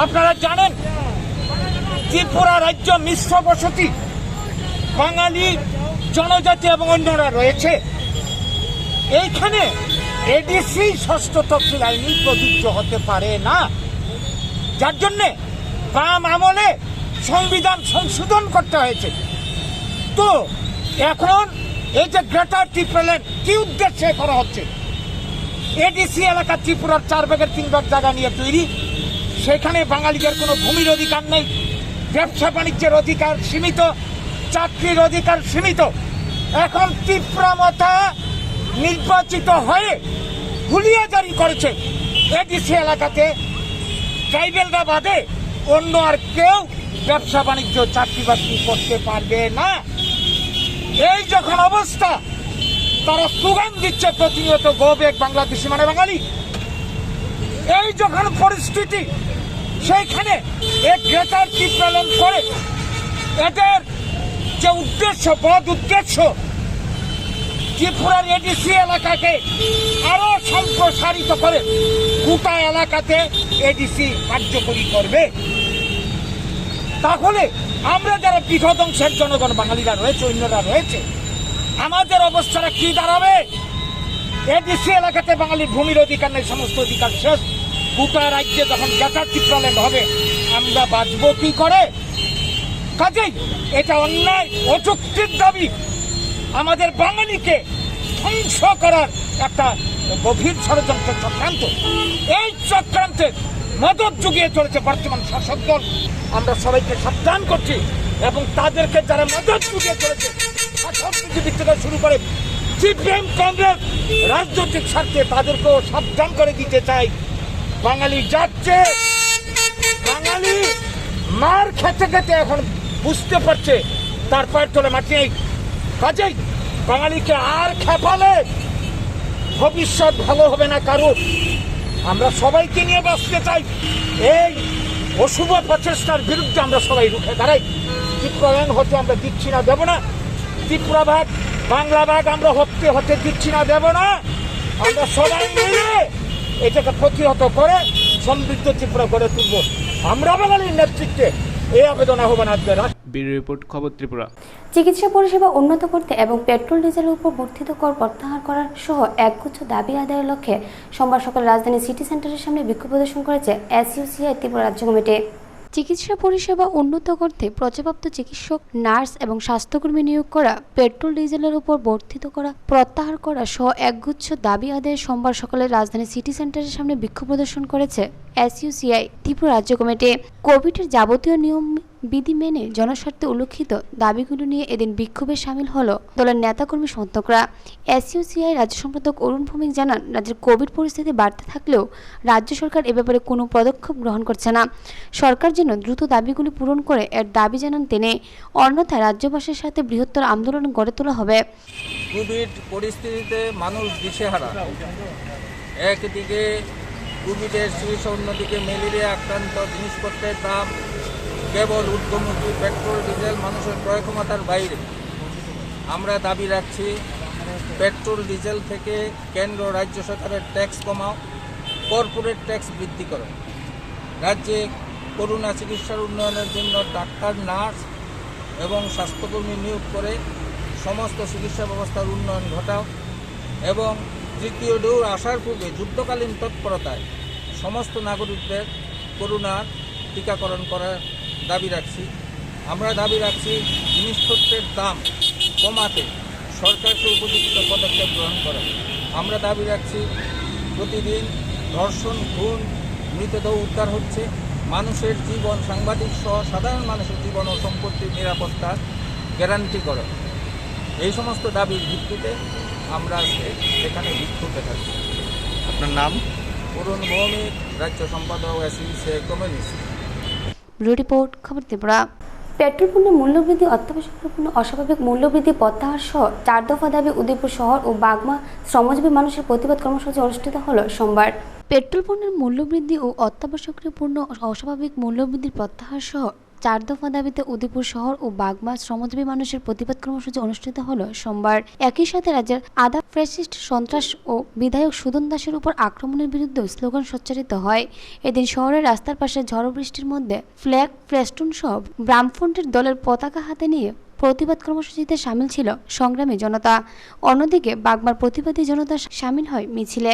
আপনারা জানেন ত্রিপুরা রাজ্য মিশ্র বসতি, বাঙালি জনজাতি এবং অন্যরা রয়েছে। এইখানে এডিসি ষষ্ঠ তফসিল আইন প্রযোজ্য হতে পারে না, যার জন্যে বাম আমলে সংবিধান সংশোধন করতে হয়েছে। তো এখন এই যে গ্রেটার ত্রিপুরা ল্যান্ড কি উদ্দেশ্যে করা হচ্ছে? এডিসি এলাকা ত্রিপুরার 4 ভাগের 3 ভাগ জায়গা নিয়ে তৈরি, সেখানে বাঙালিদের কোনো ভূমির অধিকার নেই, ব্যবসা বাণিজ্যের অধিকার সীমিত, চাকরির অধিকার সীমিত। এখন ত্রিপুরা মাতা নির্বাচিত হয়ে হুলিয়া জারি করেছে, এডিসি এলাকাতে ট্রাইবেলরা বাদে অন্য আর কেউ ব্যবসা বাণিজ্য চাকরি বাকরি করতে পারবে না। এই যখন অবস্থা, তারা স্লোগান দিচ্ছে প্রতিনিয়ত গো ব্যাক বাংলাদেশি মানে বাঙালি। এই যখন পরিস্থিতি, সেইখানে এক গ্রেটার ত্রিপুরা ল্যান্ড করে এদের যে উদ্দেশ্য, বদ উদ্দেশ্য, ত্রিপুরার এডিসি এলাকাকে আরো সম্প্রসারিত করে গোটা এলাকাতে এডিসি কার্যকরী করবে। তাহলে আমরা যারা পৃথক অংশের জনগণ বাঙালিরা রয়েছে, অন্যরা রয়েছে, আমাদের অবস্থাটা কি দাঁড়াবে? এডিসি এলাকাতে বাঙালির ভূমির অধিকার নেই, সমস্ত অধিকার শেষ। গোটা রাজ্যে যখন গ্রেটার ত্রিপুরা ল্যান্ড হবে, আমরা বাঁচবো কি করে? কাজেই এটা অন্যায়, অযৌক্তিক দাবি, আমাদের বাঙালিকে ধ্বংস করার একটা গভীর ষড়যন্ত্র চক্রান্ত। এই চক্রান্তের মদত যুগিয়ে চলেছে বর্তমান শাসক দল। আমরা সবাইকে সাবধান করছি এবং তাদেরকে যারা মদত যুগিয়ে চলেছে, শাসক বিজেপি থেকে শুরু করে সিপিএম, কংগ্রেস, রাজনৈতিক স্বার্থে তাদেরকেও সাবধান করে দিতে চাই। বাঙালি যাচ্ছে, বাঙালি মার খেতে খেতে এখন বুঝতে পারছে তার পায়ের তলে মাটি নেই। কাজেই বাঙালিকে আর খেপালে ভবিষ্যৎ ভালো হবে না কারোর। আমরা সবাইকে নিয়ে বাঁচতে চাই। এই অশুভ প্রচেষ্টার বিরুদ্ধে আমরা সবাই রুখে দাঁড়াই। ত্রিপুরা ল্যান্ড হতে আমরা দিচ্ছি না, দেব না। ত্রিপুরা ভাগ, বাংলা ভাগ আমরা হতে দিচ্ছি না, দেব না। আমরা সবাই মিলে এটাকে প্রতিহত করে সমৃদ্ধ ত্রিপুরা গড়ে তুলব। আমরা বাঙালির নেতৃত্বে এই আবেদন আহ্বান আসবে। ব্যুরো রিপোর্ট, খবর ত্রিপুরা। চিকিৎসা পরিষেবা উন্নত করতে এবং পেট্রোল ডিজেলের উপর বর্ধিত কর প্রত্যাহার করার সহ একগুচ্ছ দাবি আদায়ের লক্ষ্যে সোমবার সকালে রাজধানী সিটি সেন্টারের সামনে বিক্ষোভ প্রদর্শন করেছে এসইউসিআই ত্রিপুরা রাজ্য কমিটি। চিকিৎসা পরিষেবা উন্নত করতে পর্যাপ্ত চিকিৎসক, নার্স এবং স্বাস্থ্যকর্মী নিয়োগ করা, পেট্রোল ডিজেলের উপর বর্ধিত করা প্রত্যাহার করা সহ একগুচ্ছ দাবি আদায়ে সোমবার সকালে রাজধানী সিটি সেন্টারের সামনে বিক্ষোভ প্রদর্শন করেছে এসইউসিআই ত্রিপুরা রাজ্য কমিটি। কোভিডের যাবতীয় নিয়ম বিধি মেনে জনস্বার্থে উল্লেখিত দাবিগুলো নিয়ে এদিন বিক্ষোভে সামিল হলো দলের নেতাকর্মী সমর্থকরা। এসইউসিআই রাজ্য সম্পাদক অরুণ ভৌমিক জানান, রাজ্যের কোভিড পরিস্থিতি বাড়তে থাকলেও রাজ্য সরকার এ ব্যাপারে কোনো পদক্ষেপ গ্রহণ করছে না। সরকার যেন দ্রুত দাবিগুলি পূরণ করে এর দাবি জানান তিনি। অন্যথায় রাজ্যবাসীর সাথে বৃহত্তর আন্দোলন গড়ে তোলা হবে। কোভিড পরিস্থিতিতে মানুষ দিশেহারা। একদিকে কোভিডের শীর্ষ, অন্যদিকে ম্যালেরিয়া আক্রান্ত, জিনিসপত্রের দাম কেবল ঊর্ধ্বমুখী, পেট্রোল ডিজেল মানুষের ক্রয় ক্ষমতার বাইরে। আমরা দাবি রাখছি, পেট্রোল ডিজেল থেকে কেন্দ্র রাজ্য সরকারের ট্যাক্স কমাও, কর্পোরেট ট্যাক্স বৃদ্ধি করো। রাজ্যে করোনা চিকিৎসার উন্নয়নের জন্য ডাক্তার, নার্স এবং স্বাস্থ্যকর্মী নিয়োগ করে সমস্ত চিকিৎসা ব্যবস্থার উন্নয়ন ঘটাও এবং তৃতীয় ঢেউ আসার পূর্বে যুদ্ধকালীন তৎপরতায় সমস্ত নাগরিকদের করোনার টিকাকরণ করার দাবি রাখছি। আমরা দাবি রাখছি জিনিসপত্রের দাম কমাতে সরকারকে উপযুক্ত পদক্ষেপ গ্রহণ করা। আমরা দাবি রাখছি প্রতিদিন ধর্ষণ, খুন, মৃতদেহ উদ্ধার হচ্ছে, মানুষের জীবন, সাংবাদিক সহ সাধারণ মানুষের জীবন ও সম্পত্তির নিরাপত্তার গ্যারান্টি করা। এই সমস্ত দাবির ভিত্তিতে আমরা আজকে এখানে বিক্ষোভ দেখাচ্ছি। আপনার নাম? অরুণ ভৌমিক, রাজ্য সম্পাদক এসইসিআই কমিউনিস্ট। ব্যুরো রিপোর্ট, খবর ত্রিপুরা। পেট্রোল পণ্যের মূল্যবৃদ্ধি, অত্যাবশ্যক পণ্য অস্বাভাবিক মূল্যবৃদ্ধি প্রত্যাহার সহ 4 দফা দাবি উদয়পুর শহর ও বাগমা শ্রমজীবী মানুষের প্রতিবাদ কর্মসূচি অনুষ্ঠিত হলো সোমবার। পেট্রোল পণ্যের মূল্যবৃদ্ধি ও অত্যাবশ্যকীয় পণ্য অস্বাভাবিক মূল্যবৃদ্ধির প্রত্যাহার সহ 4 দফা দাবিতে উদয়পুর শহর ও বাগমা শ্রমজীবী মানুষের প্রতিবাদ কর্মসূচি অনুষ্ঠিত হলো সোমবার। একই সাথে রাজ্যের আধা ফ্যাসিস্ট সন্ত্রাস ও বিধায়ক সুদন দাসের উপর আক্রমণের বিরুদ্ধে স্লোগান সচ্চারিত হয়। এদিন শহরের রাস্তার পাশে ঝড়ো বৃষ্টির মধ্যে ফ্ল্যাগ ফেস্টুন সহ বামফ্রন্টের দলের পতাকা হাতে নিয়ে প্রতিবাদ কর্মসূচিতে সামিল ছিল সংগ্রামী জনতা। অন্যদিকে বাগমার প্রতিবাদী জনতা সামিল হয় মিছিলে।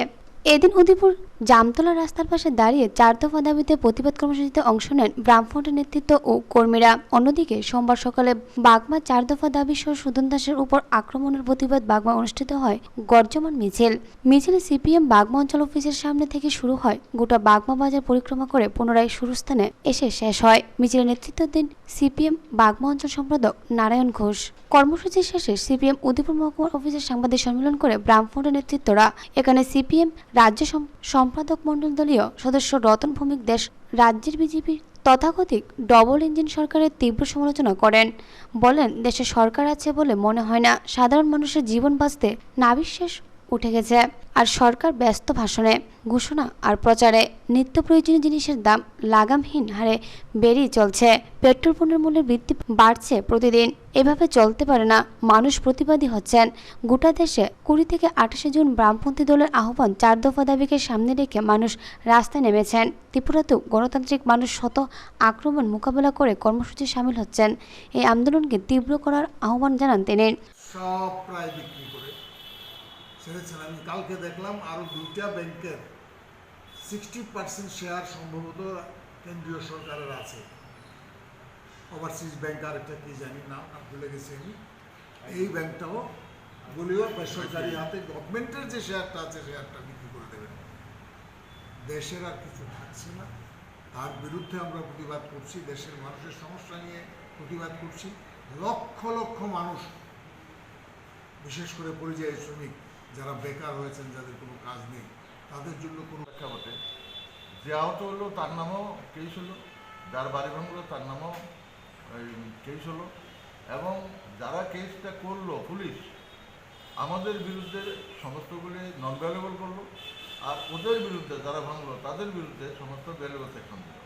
এদিন উদয়পুর জামতলা রাস্তার পাশে দাঁড়িয়ে 4 দফা দাবিতে প্রতিবাদ কর্মসূচিতে অংশ নেন বামফ্রন্টের নেতৃত্ব ও কর্মীরা। অন্যদিকে সোমবার সকালে বাগমা 4 দফা দাবি সহ সুদন দাসের উপর আক্রমণের প্রতিবাদ বাগমা অনুষ্ঠিত হয় গর্জমান মিছিল। মিছিলে সিপিএম বাগমা অঞ্চল অফিসের সামনে থেকে শুরু হয়, গোটা বাগমা বাজার পরিক্রমা করে পুনরায় শুরুস্থানে এসে শেষ হয়। মিছিলের নেতৃত্ব দেন সিপিএম বাগমা অঞ্চল সম্পাদক নারায়ণ ঘোষ। কর্মসূচি শেষে সিপিএম উদয়পুর মহকুমা অফিসের সাংবাদিক সম্মেলন করে বামফ্রন্টের নেতৃত্বরা। এখানে সিপিএম রাজ্য সম্পাদক মণ্ডল দলীয় সদস্য রতন ভৌমিক দেশ রাজ্যের বিজেপির তথাকথিত ডবল ইঞ্জিন সরকারের তীব্র সমালোচনা করেন। বলেন, দেশে সরকার আছে বলে মনে হয় না, সাধারণ মানুষের জীবন বাঁচতে নাভিশ্বাস উঠে গেছে। আর সরকার ব্যস্ত ভাষণে, ঘোষণা আর প্রচারে নিত্য প্রয়োজনীয় জিনিসের দাম লাগামহীন হারে বেড়েই চলছে। পেট্রোল পণ্যের মূল্যের বৃদ্ধি বাড়ছে প্রতিদিন। এভাবে চলতে পারে না, মানুষ প্রতিবাদী হচ্ছেন। গোটা দেশে 20 থেকে 28 জুন বামপন্থী দলের আহ্বান 4 দফা দাবিকে সামনে রেখে মানুষ রাস্তায় নেমেছেন। ত্রিপুরাতেও গণতান্ত্রিক মানুষ শত আক্রমণ মোকাবেলা করে কর্মসূচি সামিল হচ্ছেন। এই আন্দোলনকে তীব্র করার আহ্বান জানান তিনি। সব প্রায় বিক্রি করে ছেড়েছেন। আমি কালকে দেখলাম আরও 2টা ব্যাংকের 60% শেয়ার সম্ভবত কেন্দ্রীয় সরকারের আছে। ওভারসিজ ব্যাংক আর একটা কি জানি না, ভুলে গেছি আমি। এই ব্যাংকটাও বলিও বেসরকারি হাতে, গভর্নমেন্টের যে শেয়ারটা আছে শেয়ারটা বিক্রি করে দেবেন। দেশের আর কিছু থাকছে না, তার বিরুদ্ধে আমরা প্রতিবাদ করছি। দেশের মানুষের সমস্যা নিয়ে প্রতিবাদ করছি। লক্ষ লক্ষ মানুষ, বিশেষ করে পরিযায়ী শ্রমিক যারা বেকার হয়েছেন, যাদের কোনো কাজ নেই, তাদের জন্য কোনো ব্যাখ্যা বটে। যে আহত হলো তার নামও কেস হলো, যার বাড়ি ভাঙলো তার নামও কেস হলো, এবং যারা কেসটা করলো পুলিশ আমাদের বিরুদ্ধে সমস্তগুলি নন ভ্যালুয়েবল করলো, আর ওদের বিরুদ্ধে যারা ভাঙলো তাদের বিরুদ্ধে সমস্ত ভ্যালুয়েবল সেকশন দিল।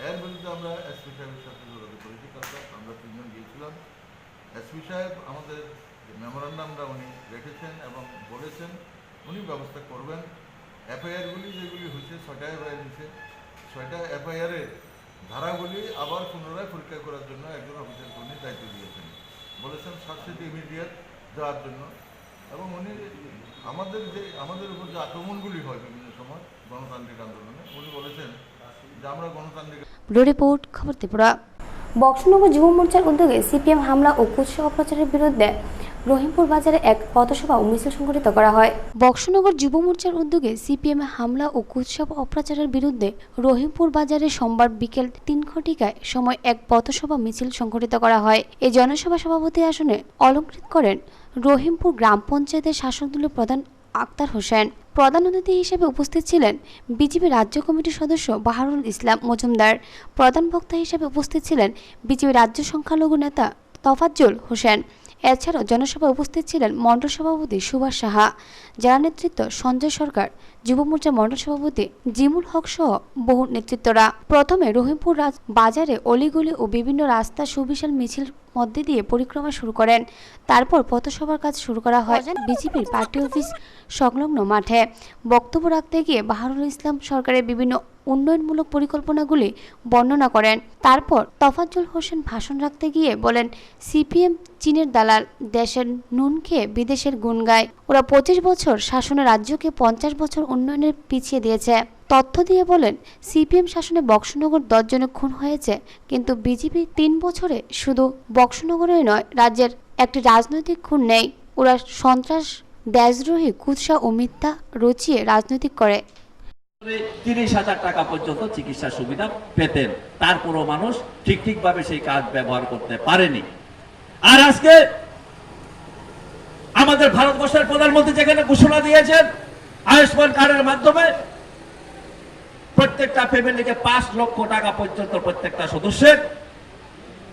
এর বিরুদ্ধে আমরা এসপি সাহেবের সাথে যোগাযোগ করেছি। কালকে আমরা 3 জন গিয়েছিলাম। এসপি সাহেব আমাদের মেমোরান্ডামটা উনি রেখেছেন এবং বলেছেন উনি ব্যবস্থা করবেন। এফআইআরগুলি যেগুলি হয়েছে 6টা এফআইআর হয়েছে, 6টা এফআইআরের ধারাগুলি আবার পুনরায় পরীক্ষা করার জন্য একজন অফিসারকে উনি দায়িত্ব দিয়েছেন। বলেছেন সাবসিডি ইমিডিয়েট দেওয়ার জন্য। এবং উনি আমাদের উপর যে আক্রমণগুলি হয় বিভিন্ন সময় গণতান্ত্রিক আন্দোলনে, উনি বলেছেন যে আমরা গণতান্ত্রিক। ব্যুরো রিপোর্ট, খবর ত্রিপুরা। বক্সনগর যুব মোর্চার উদ্যোগে সিপিএম হামলা ও কুৎসা অপপ্রচারের বিরুদ্ধে রহিমপুর বাজারে এক পথসভা ও মিছিল সংগঠিত করা হয়। বক্সনগর যুব মোর্চার উদ্যোগে সিপিএম হামলা ও কুৎসা অপপ্রচারের বিরুদ্ধে রহিমপুর বাজারে সোমবার বিকেল 3 ঘটিকায় সময় এক পথসভা মিছিল সংগঠিত করা হয়। এই জনসভা সভাপতি আসনে অলংকৃত করেন রহিমপুর গ্রাম পঞ্চায়েতের শাসক দলের প্রধান আক্তার হোসেন। প্রধান অতিথি হিসেবে উপস্থিত ছিলেন বিজেপি রাজ্য কমিটির সদস্য বাহারুল ইসলাম মজুমদার। প্রধান বক্তা হিসেবে উপস্থিত ছিলেন বিজেপি রাজ্য সংখ্যালঘু নেতা তফাজ্জল হোসেন। এছাড়াও জনসভায় উপস্থিত ছিলেন মণ্ডল সভাপতি সুভাষ সাহা, জেলা নেতৃত্ব সঞ্জয় সরকার, যুব মোর্চা মণ্ডল সভাপতি জিমুল হক সহ বহু নেতৃত্বরা। প্রথমে রহিমপুর বাজারে অলিগলি ও বিভিন্ন রাস্তা সুবিশাল মিছিল মধ্যে দিয়ে পরিক্রমা শুরু করেন। তারপর পথসভার কাজ শুরু করা হয় বিজেপির পার্টি অফিস সংলগ্ন মাঠে। বক্তব্য রাখতে গিয়ে বাহারুল ইসলাম সরকারের বিভিন্ন উন্নয়নমূলক পরিকল্পনাগুলি বর্ণনা করেন। তারপর তফাজ্জল হোসেন ভাষণ রাখতে গিয়ে বলেন, সিপিএম চীনের দালাল, দেশের নুন খেয়ে বিদেশের গুণ গায়। ওরা 25 বছর শাসনে রাজ্যকে 50 বছর উন্নয়নের পিছিয়ে দিয়েছে। তথ্য দিয়ে বলেন, সিপিএম শাসনে বক্সনগর 10 জনের খুন হয়েছে, কিন্তু বিজেপি 3 বছরে শুধু বক্সনগরেই নয়, রাজ্যের একটি রাজনৈতিক খুন নেই। ওরা সন্ত্রাস, দেশদ্রোহী, কুৎসা ও মিথ্যা রচিয়ে রাজনৈতিক করে। 30,000 টাকা পর্যন্ত চিকিৎসা সুবিধা পেতেন, তারপরও মানুষ ঠিকভাবে সেই কার্ড ব্যবহার করতে পারেনি। আর আজকে আমাদের ভারতবর্ষের প্রধানমন্ত্রী যেখানে ঘোষণা দিয়েছেন আয়ুষ্মান কার্ডের মাধ্যমে প্রত্যেকটা ফ্যামিলিকে 5 লক্ষ টাকা পর্যন্ত প্রত্যেকটা সদস্যের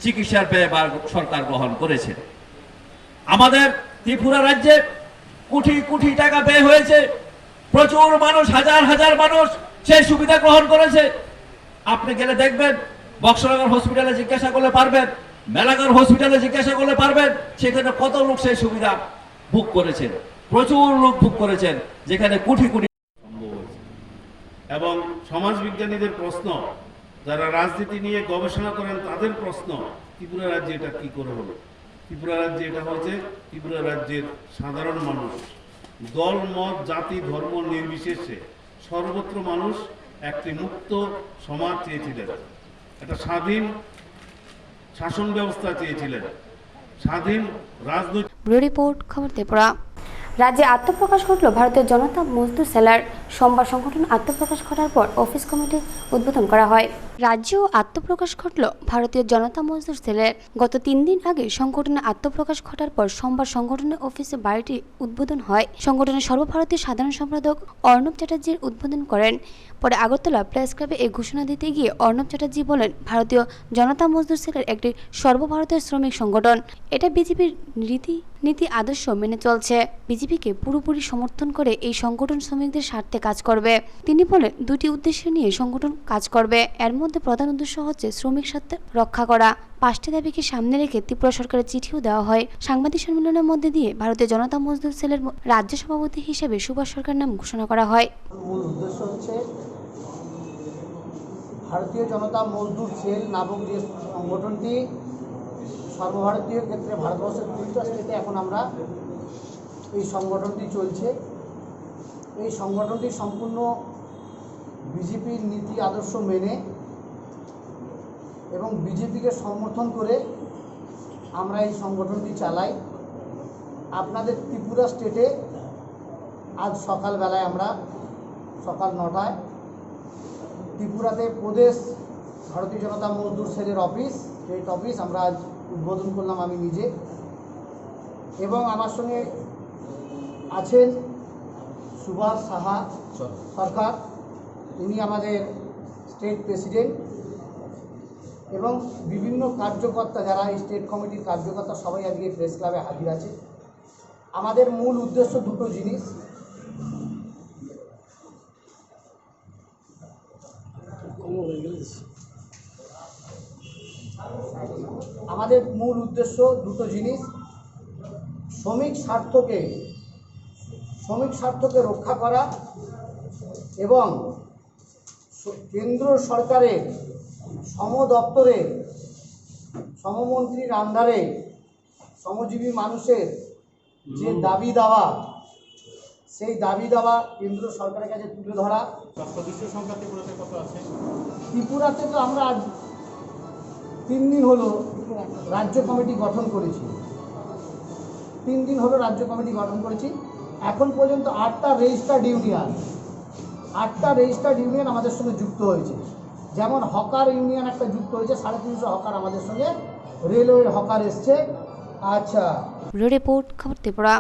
চিকিৎসার ব্যয় সরকার গ্রহণ করেছে। আমাদের ত্রিপুরা রাজ্যে কোটি কোটি টাকা ব্যয় হয়েছে, প্রচুর মানুষ, হাজার হাজার মানুষ সেই সুবিধা গ্রহণ করেছে। আপনি গেলে দেখবেন, বক্সনগর হসপিটালে জিজ্ঞাসা করলে পারবেন, মেলাঘর হসপিটালে জিজ্ঞাসা করলে পারবেন, সেখানে কত লোক সেই সুবিধা বুক করেছেন। প্রচুর লোক বুক করেছেন, যেখানে কোটি কোটি। এবং সমাজবিজ্ঞানীদের প্রশ্ন, যারা রাজনীতি নিয়ে গবেষণা করেন তাদের প্রশ্ন, ত্রিপুরা রাজ্যে এটা কি করে হলো? ত্রিপুরা রাজ্যে এটা হয়েছে, ত্রিপুরা রাজ্যের সাধারণ মানুষ, দল মত জাতি ধর্ম নির্বিশেষে সর্বত্র মানুষ একটি মুক্ত সমাজ চেয়েছিলেন, একটা স্বাধীন শাসন ব্যবস্থা চেয়েছিলেন, স্বাধীন রাজনৈতিক। ব্যুরো রিপোর্ট, খবর ত্রিপুরা। রাজ্যে আত্মপ্রকাশ ঘটল ভারতীয় জনতা মজদুর সেলের। সোমবার সংগঠন আত্মপ্রকাশ ঘটার পর অফিস কমিটি উদ্বোধন করা হয়। রাজ্যেও আত্মপ্রকাশ ঘটল ভারতীয় জনতা মজদুর সেলের। গত 3 দিন আগে সংগঠনের আত্মপ্রকাশ ঘটার পর সোমবার সংগঠনের অফিসে বাড়িটি উদ্বোধন হয়। সংগঠনের সর্বভারতীয় সাধারণ সম্পাদক অর্ণব চ্যাটার্জির উদ্বোধন করেন। পরে আগরতলা প্রেস ক্লাবে এই ঘোষণা দিতে গিয়ে অর্ণব চ্যাটার্জি বলেন, ভারতীয় জনতা মজদুর সেলের একটি সর্বভারতীয় শ্রমিক সংগঠন। এটা বিজেপির নীতি আদর্শ মেনে চলছে। বিজেপিকে পুরোপুরি সমর্থন করে এই সংগঠন শ্রমিকদের স্বার্থে কাজ করবে। তিনি বলেন, 2টি উদ্দেশ্য নিয়ে সংগঠন কাজ করবে। এর মধ্যে প্রধান উদ্দেশ্য হচ্ছে শ্রমিক স্বার্থ রক্ষা করা। 5টি দাবিকে সামনে রেখে ত্রিপুরা সরকারের চিঠিও দেওয়া হয়। সাংবাদিক সম্মেলনের মধ্যে দিয়ে ভারতীয় জনতা মজদুর সেলের রাজ্য সভাপতি হিসেবে সুভাষ সরকার নাম ঘোষণা করা হয়। মূল উদ্দেশ্য হচ্ছে ভারতীয় জনতা মজদুর সেল নামক যে সংগঠনটি সর্বভারতীয় ক্ষেত্রে ভারতবর্ষের 3টা স্টেটে এখন আমরা এই সংগঠনটি চলছে। এই সংগঠনটি সম্পূর্ণ বিজেপির নীতি আদর্শ মেনে এবং বিজেপিকে সমর্থন করে আমরা এই সংগঠনটি চালাই। আপনাদের ত্রিপুরা স্টেটে আজ সকালবেলায় আমরা সকাল 9টায় ত্রিপুরাতে প্রদেশ ভারতীয় জনতা মজদুর সেলের অফিস, স্টেট অফিস আমরা আজ উদ্বোধন করলাম আমি নিজে, এবং আমার সঙ্গে আছেন সুভাষ সাহা সরকার, তিনি আমাদের স্টেট প্রেসিডেন্ট, এবং বিভিন্ন কার্যকর্তা যারা এই স্টেট কমিটির কার্যকর্তা সবাই আজকে প্রেস ক্লাবে হাজির আছে। আমাদের মূল উদ্দেশ্য 2টো জিনিস। আমাদের মূল উদ্দেশ্য 2টো জিনিস। শ্রমিক স্বার্থকে রক্ষা করা এবং কেন্দ্র সরকারের দপ্তরে সমমন্ত্রীর আন্ডারে শ্রমজীবী মানুষের যে দাবি দাওয়া, সেই দাবি দাওয়া কেন্দ্র সরকারের কাছে তুলে ধরা। ত্রিপুরাতে তো আমরা আজ 3 দিন হলো রাজ্য কমিটি গঠন করেছি। 3 দিন হলো রাজ্য কমিটি গঠন করেছি। এখন পর্যন্ত 8টা রেজিস্টার্ড ইউনিয়ন আমাদের সঙ্গে যুক্ত হয়েছে। যেমন হকার ইউনিয়ন একটা যুক্ত হয়েছে, 350 হকার আমাদের সঙ্গে, রেলওয়ের হকার এসছে। আচ্ছা, ব্যুরো রিপোর্ট, খবর ত্রিপুরা।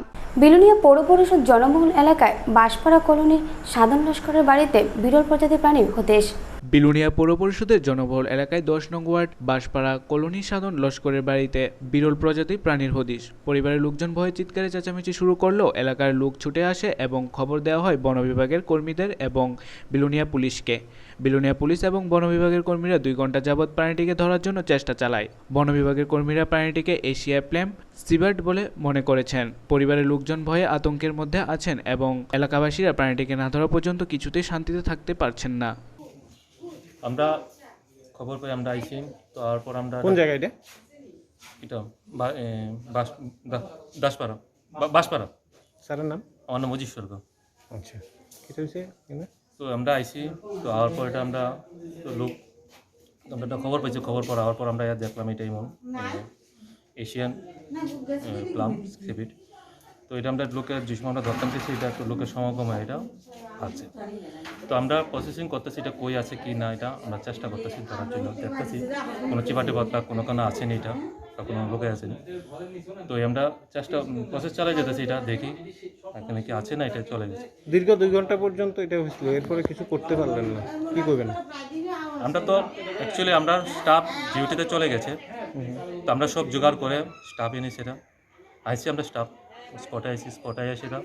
বিলোনিয়া পৌর পরিষদ জনবহুল এলাকায় বাঁশপাড়া কলোনির সাধন লস্করের বাড়িতে বিরল প্রজাতির প্রাণীর হতেশ। বিলোনিয়া পৌর পরিষদের জনবহুল এলাকায় 10 নং ওয়ার্ড বাঁশপাড়া কলোনি সাধন লস্করের বাড়িতে বিরল প্রজাতির প্রাণীর হদিশ। পরিবারের লোকজন ভয়ে চিৎকারে চেঁচামেচি শুরু করলেও এলাকার লোক ছুটে আসে এবং খবর দেওয়া হয় বন বিভাগের কর্মীদের এবং বিলোনিয়া পুলিশকে। বিলোনিয়া পুলিশ এবং বন বিভাগের কর্মীরা 2 ঘন্টা যাবৎ প্রাণীটিকে ধরার জন্য চেষ্টা চালায়। বন বিভাগের কর্মীরা প্রাণীটিকে এশিয়া প্লেম সিবার্ড বলে মনে করেছেন। পরিবারের লোকজন ভয়ে আতঙ্কের মধ্যে আছেন এবং এলাকাবাসীরা প্রাণীটিকে না ধরা পর্যন্ত কিছুতেই শান্তিতে থাকতে পারছেন না। আমরা খবর পাই, আমরা আইসি, তো তারপর আমরা কোন জায়গা এটা? এটা দাসপাড়া বাঁশপাড়া। স্যারের নাম? আমার নাম অজিত সরকার। আচ্ছা, কিছু হয়েছে? তো আমরা আইসি, তো আওয়ার পর এটা আমরা তো লোক আমরা একটা খবর পাইছি, খবর পর আওয়ার পর আমরা দেখলাম এটাই এশিয়ান প্লাম সিবিট। তো এটা আমরা লোকের যে সময় আমরা ধরতাম চাইছি, এটা একটু লোকের সমাগম হয়, এটা আছে। তো আমরা প্রসেসিং করতেছি, এটা কই আছে কি না এটা আমরা চেষ্টা করতেছি ধরার জন্য, দেখতেছি কোনো চিপাটে পাতা কোনো আসেনি, এটা বা কোনো লোকে আসেনি। তো আমরা চেষ্টা প্রসেস চালাই যেতেছি, এটা দেখি এখানে কি আছে না, এটা চলে গেছে। দীর্ঘ 2 ঘন্টা পর্যন্ত এটা হয়েছিল, এরপরে কিছু করতে পারলেন না, কি করবেন? আমরা তো অ্যাকচুয়ালি আমরা স্টাফ ডিউটিতে চলে গেছে, তো আমরা সব জোগাড় করে স্টাফ এনে সেটা আইসি, আমরা স্টাফ স্পটে আইসি, স্পটে আই সেটা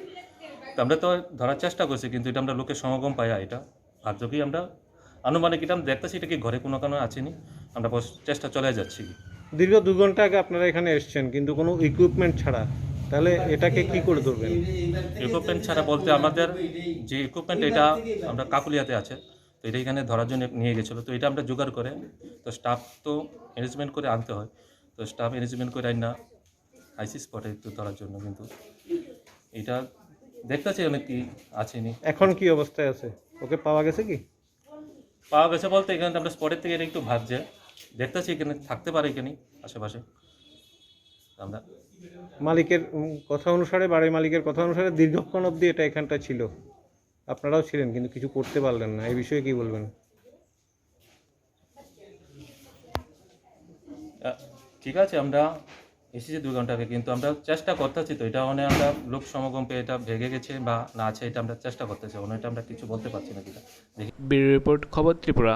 তো আমরা তো ধরার চেষ্টা করছি, কিন্তু এটা আমরা লোকের সমাগম পাই, এটা আর যদি আমরা আনুমানিক এটা আমরা দেখতেছি এটা কি ঘরে কোনো আসেনি, আমরা চেষ্টা চলে যাচ্ছি। দীর্ঘ 2 ঘন্টা আগে আপনারা এখানে এসেছেন কিন্তু কোনো ইকুইপমেন্ট ছাড়া, তাহলে এটাকে কি করে ধরবেন? ইকুইপমেন্ট ছাড়া বলতে আমাদের যে ইকুইপমেন্ট এটা আমরা কাকুলিয়াতে আছে, তো এটা এখানে ধরার জন্য নিয়ে গেছিলো, তো এটা আমরা জোগাড় করে তো স্টাফ তো অ্যারেঞ্জমেন্ট করে আনতে হয়, তো স্টাফ অ্যারেঞ্জমেন্ট করে না আইসি স্পটে তো ধরার জন্য, কিন্তু এটা দেখতেছি অনেক কি আসেনি। এখন কি অবস্থায় আছে? ওকে পাওয়া গেছে কি? পাওয়া গেছে বলতে এখানে আমরা স্পটের থেকে এটা একটু ভাবছে, দেখতেছি এখানে থাকতে পারে এখানে আশেপাশে। আমরা মালিকের কথা অনুসারে, বাড়ির মালিকের কথা অনুসারে দীর্ঘক্ষণ অবধি এটা এখানটা ছিল, আপনারাও ছিলেন কিন্তু কিছু করতে পারলেন না, এই বিষয়ে কি বলবেন? ঠিক আছে, আমরা এসেছি 2 ঘন্টা আগে, কিন্তু আমরা চেষ্টা করতেছি, তো এটা মানে আমরা লোক সমাগম পেয়ে এটা ভেঙে গেছে বা না আছে, এটা আমরা চেষ্টা করতেছি, এটা আমরা কিছু বলতে পারছি না। ব্যুরো রিপোর্ট, খবর ত্রিপুরা।